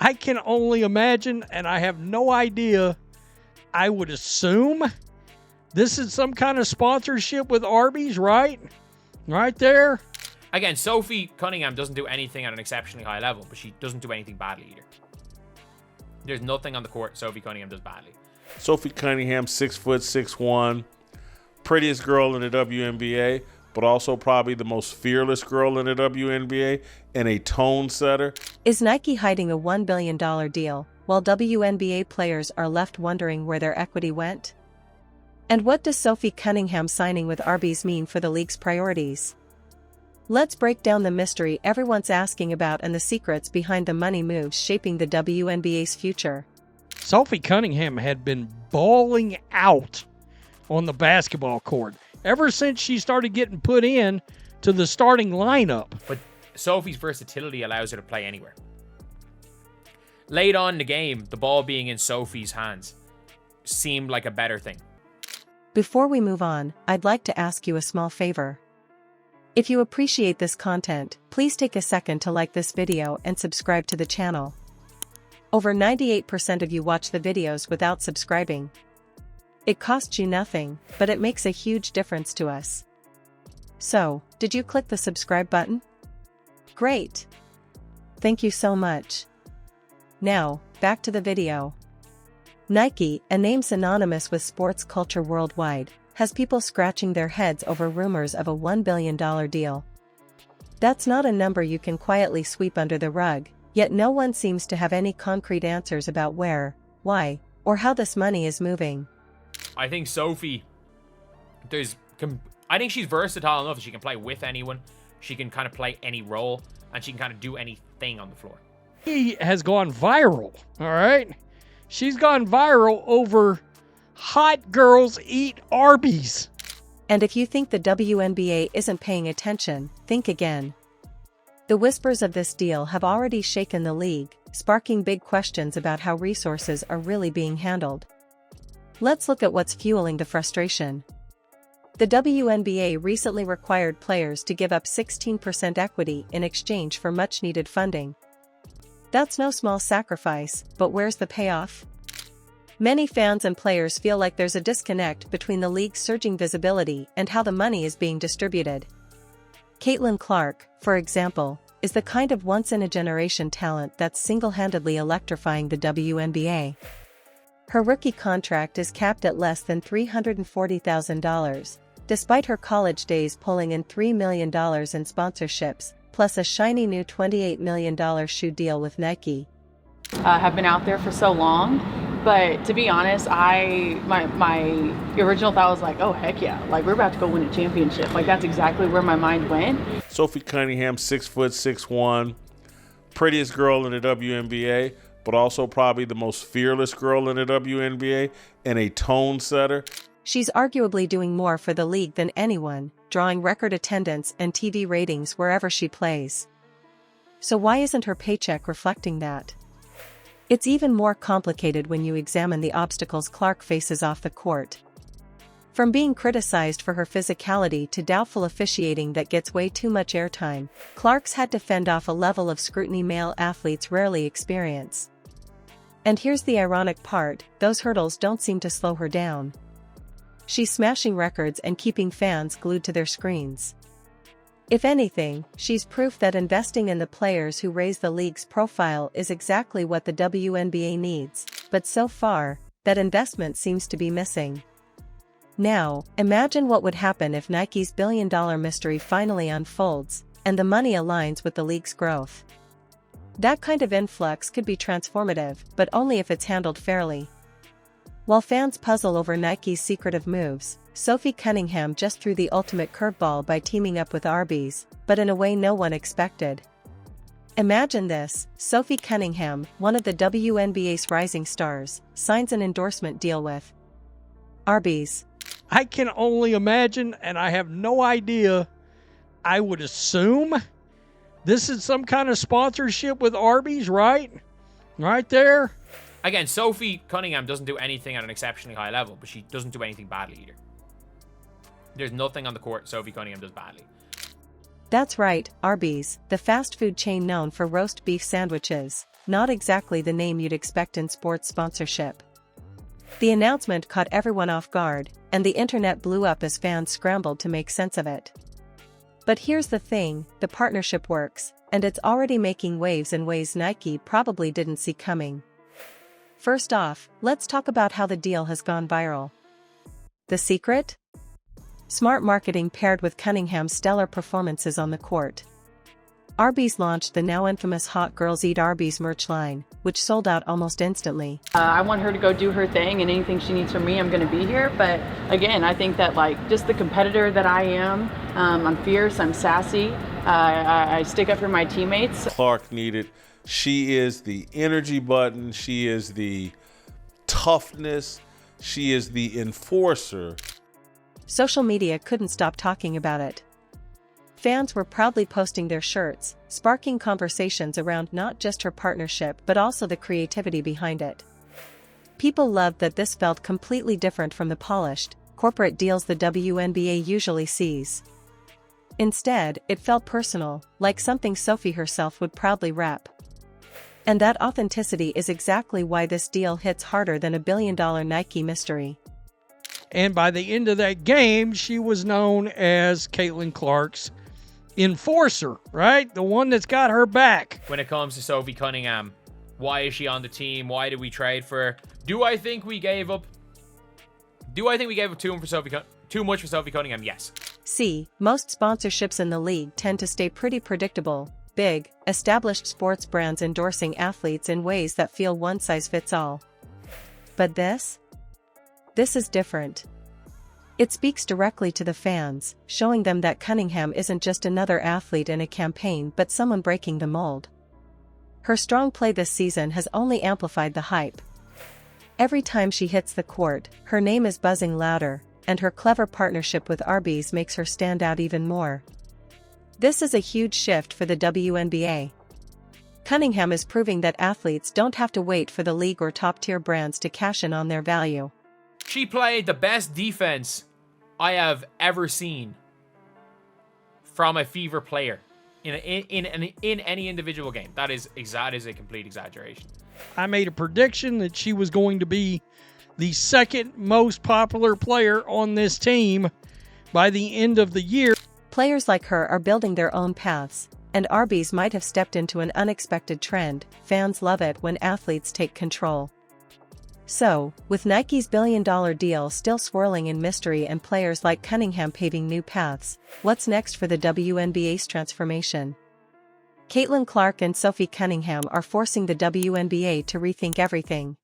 I can only imagine, and I have no idea. I would assume this is some kind of sponsorship with Arby's, right? Right there. Again, Sophie Cunningham doesn't do anything at an exceptionally high level, but she doesn't do anything badly either. There's nothing on the court Sophie Cunningham does badly. Sophie Cunningham, 6'6", prettiest girl in the WNBA, but also probably the most fearless girl in the WNBA and a tone setter. Is Nike hiding a $1 billion deal, while WNBA players are left wondering where their equity went? And what does Sophie Cunningham signing with Arbys mean for the league's priorities? Let's break down the mystery everyone's asking about and the secrets behind the money moves shaping the WNBA's future. Sophie Cunningham had been balling out on the basketball court ever since she started getting put in to the starting lineup. But Sophie's versatility allows her to play anywhere. Late on in the game, the ball being in Sophie's hands seemed like a better thing. Before we move on, I'd like to ask you a small favor. If you appreciate this content, please take a second to like this video and subscribe to the channel. Over 98% of you watch the videos without subscribing. It costs you nothing, but it makes a huge difference to us. So, did you click the subscribe button? Great! Thank you so much. Now, back to the video. Nike, a name synonymous with sports culture worldwide, has people scratching their heads over rumors of a $1 billion deal. That's not a number you can quietly sweep under the rug, yet no one seems to have any concrete answers about where, why, or how this money is moving. I think Sophie, I think she's versatile enough that she can play with anyone. She can kind of play any role, and she can kind of do anything on the floor. She has gone viral, all right? She's gone viral over hot girls eat Arbys. And if you think the WNBA isn't paying attention, think again. The whispers of this deal have already shaken the league, sparking big questions about how resources are really being handled. Let's look at what's fueling the frustration. The WNBA recently required players to give up 16% equity in exchange for much-needed funding. That's no small sacrifice, but where's the payoff? Many fans and players feel like there's a disconnect between the league's surging visibility and how the money is being distributed. Caitlin Clark, for example, is the kind of once-in-a-generation talent that's single-handedly electrifying the WNBA. Her rookie contract is capped at less than $340,000, despite her college days pulling in $3 million in sponsorships, plus a shiny new $28 million shoe deal with Nike. Have been out there for so long, but to be honest, my original thought was like, oh heck yeah, like we're about to go win a championship. Like that's exactly where my mind went. Sophie Cunningham, 6'6", prettiest girl in the WNBA, but also probably the most fearless girl in the WNBA and a tone setter. She's arguably doing more for the league than anyone, drawing record attendance and TV ratings wherever she plays. So why isn't her paycheck reflecting that? It's even more complicated when you examine the obstacles Clark faces off the court. From being criticized for her physicality to doubtful officiating that gets way too much airtime, Clark's had to fend off a level of scrutiny male athletes rarely experience. And here's the ironic part, those hurdles don't seem to slow her down. She's smashing records and keeping fans glued to their screens. If anything, she's proof that investing in the players who raise the league's profile is exactly what the WNBA needs, but so far, that investment seems to be missing. Now, imagine what would happen if Nike's billion-dollar mystery finally unfolds, and the money aligns with the league's growth. That kind of influx could be transformative, but only if it's handled fairly. While fans puzzle over Nike's secretive moves, Sophie Cunningham just threw the ultimate curveball by teaming up with Arbys, but in a way no one expected. Imagine this, Sophie Cunningham, one of the WNBA's rising stars, signs an endorsement deal with Arbys. I can only imagine, and I have no idea. I would assume this is some kind of sponsorship with Arbys, right? Right there. Again, Sophie Cunningham doesn't do anything at an exceptionally high level, but she doesn't do anything badly either. There's nothing on the court Sophie Cunningham does badly. That's right, Arby's, the fast food chain known for roast beef sandwiches, not exactly the name you'd expect in sports sponsorship. The announcement caught everyone off guard, and the internet blew up as fans scrambled to make sense of it. But here's the thing, the partnership works, and it's already making waves in ways Nike probably didn't see coming. First off, let's talk about how the deal has gone viral. The secret? Smart marketing paired with Cunningham's stellar performances on the court. Arbys launched the now infamous Hot Girls Eat Arbys merch line, which sold out almost instantly. I want her to go do her thing, and anything she needs from me, I'm going to be here. But again, I think that just the competitor that I am, I'm fierce, I'm sassy, I stick up for my teammates. Clark needed. She is the energy button. She is the toughness. She is the enforcer. Social media couldn't stop talking about it. Fans were proudly posting their shirts, sparking conversations around not just her partnership but also the creativity behind it. People loved that this felt completely different from the polished, corporate deals the WNBA usually sees. Instead, it felt personal, like something Sophie herself would proudly rep. And that authenticity is exactly why this deal hits harder than a billion-dollar Nike mystery. And by the end of that game, she was known as Caitlin Clark's enforcer, right? The one that's got her back. When it comes to Sophie Cunningham, why is she on the team? Why did we trade for her? Do I think we gave up too much for Sophie Cunningham? Yes. See, most sponsorships in the league tend to stay pretty predictable, big, established sports brands endorsing athletes in ways that feel one size fits all. But this is different. It speaks directly to the fans, showing them that Cunningham isn't just another athlete in a campaign but someone breaking the mold. Her strong play this season has only amplified the hype. Every time she hits the court, her name is buzzing louder, and her clever partnership with Arbys makes her stand out even more. This is a huge shift for the WNBA. Cunningham is proving that athletes don't have to wait for the league or top-tier brands to cash in on their value. She played the best defense I have ever seen from a Fever player in any individual game. That is a complete exaggeration. I made a prediction that she was going to be the second most popular player on this team by the end of the year. Players like her are building their own paths, and Arbys might have stepped into an unexpected trend. Fans love it when athletes take control. So, with Nike's billion-dollar deal still swirling in mystery and players like Cunningham paving new paths, what's next for the WNBA's transformation? Caitlin Clark and Sophie Cunningham are forcing the WNBA to rethink everything.